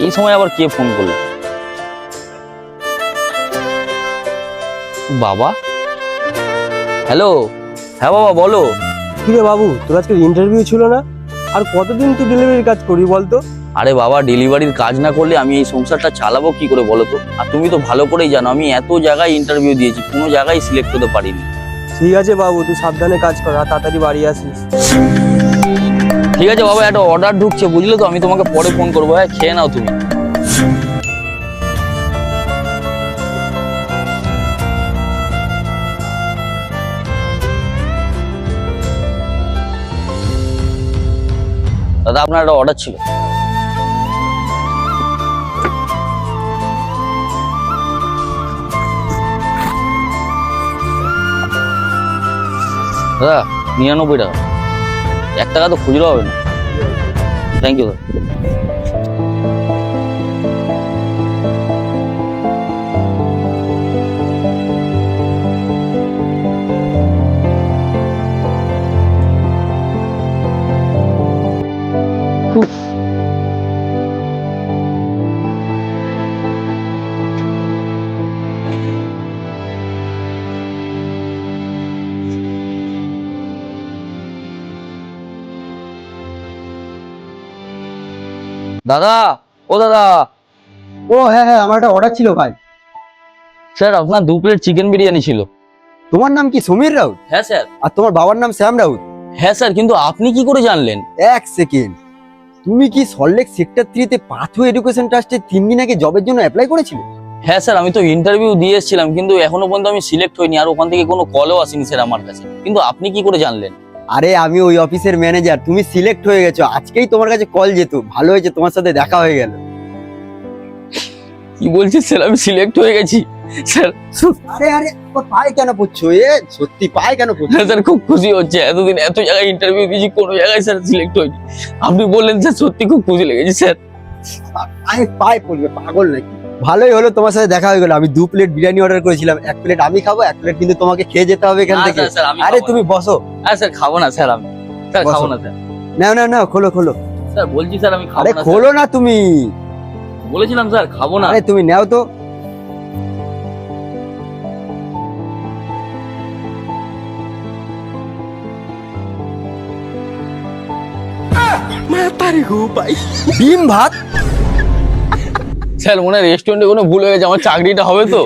এই সময় আবার কে ফোন করলো? বাবা, হ্যালো। হ্যাঁ বাবা বলো। কিরে বাবু, তোর আজকে ইন্টারভিউ ছিল না? আর কতদিন তুই ডেলিভারির কাজ করবি বলতো? আরে বাবা, ডেলিভারির কাজ না করলে আমি এই সংসারটা চালাবো কি করে বলো তো? আর তুমি তো ভালো করেই জানো আমি এত জায়গায় ইন্টারভিউ দিয়েছি, কোনো জায়গায় সিলেক্ট হতে পারিনি। ঠিক আছে বাবু, তুই সাবধানে কাজ কর আর তাড়াতাড়ি বাড়ি আসিস। ঠিক আছে বাবা, একটা অর্ডার ঢুকছে বুঝলে তো, আমি তোমাকে পরে ফোন করবো। হ্যাঁ, খেয়ে নাও তুমি। দাদা, আপনার একটা অর্ডার ছিল। দাদা 99 টাকা। 1 টাকা তো খুচরো হবে না। থ্যাংক ইউ দাদা। দাদা, ও দাদা। ও হ্যাঁ হ্যাঁ, আমার একটা অর্ডার ছিল ভাই। স্যার আপনার 2 প্লেট চিকেন বিরিয়ানি ছিল। তোমার নাম কি সমীর রাউত? হ্যাঁ স্যার। আর তোমার বাবার নাম শ্যাম রাউত? হ্যাঁ স্যার, কিন্তু আপনি কি করে জানলেন? এক সেকেন্ড, তুমি কি সল্টলেক সেক্টর 3 তে পাথওয়ে এডুকেশন ট্রাস্টে 3 দিন আগে জবের জন্য অ্যাপ্লাই করেছিলে? হ্যাঁ স্যার, আমি তো ইন্টারভিউ দিয়ে এসেছিলাম, কিন্তু এখনো পর্যন্ত আমি সিলেক্ট হইনি, আর ওখান থেকে কোনো কলও আসেনি স্যার আমার কাছে। কিন্তু আপনি কি করে জানলেন? আরে আমি ওই অফিসের ম্যানেজার, তুমি সিলেক্ট হয়ে গেছো, আজকেই তোমার কাছে কল যেত। ভালো হয়েছে তোমার সাথে দেখা হয়ে গেল। কি বলছেন স্যার, আমি সিলেক্ট হয়ে গেছি? স্যার আরে আরে, তোর পায়ে কেন পড়ছো? সত্যি পায়ে কেন পড়ছো? স্যার খুব খুশি হচ্ছে, এতদিন এত জায়গায় ইন্টারভিউ দিয়েছি, কোনো জায়গায় স্যার সিলেক্ট হয়নি। আপনি বললেন স্যার, সত্যি খুব খুশি লেগেছে স্যার। পায়ে পায়ে পড়বে, পাগল নাকি? ভালোই হলো তোমার সাথে দেখা হয়ে গেল। আমি 2 প্লেট বিরিয়ানি অর্ডার করেছিলাম, 1 প্লেট আমি খাবো, 1 প্লেট কিন্তু তোমাকে খেয়ে যেতে হবে এখান না, থেকে। স্যার, আমি আরে খাবো তুমি বসো। না। হ্যাঁ স্যার, খাবো না স্যার আমি। স্যার বসো। খাবো না স্যার। নাও নাও নাও, খোলো খোলো। স্যার বলছি স্যার আমি খাবো আরে না। খোলো না তুমি। বলেছিলাম স্যার খাবো না। আরে তুমি নাও তো। ডিম ভাত? স্যার মনে হয় রেস্টুরেন্টে কোনো ভুল হয়ে গেছে, আমার চাকরিটা হবে তো?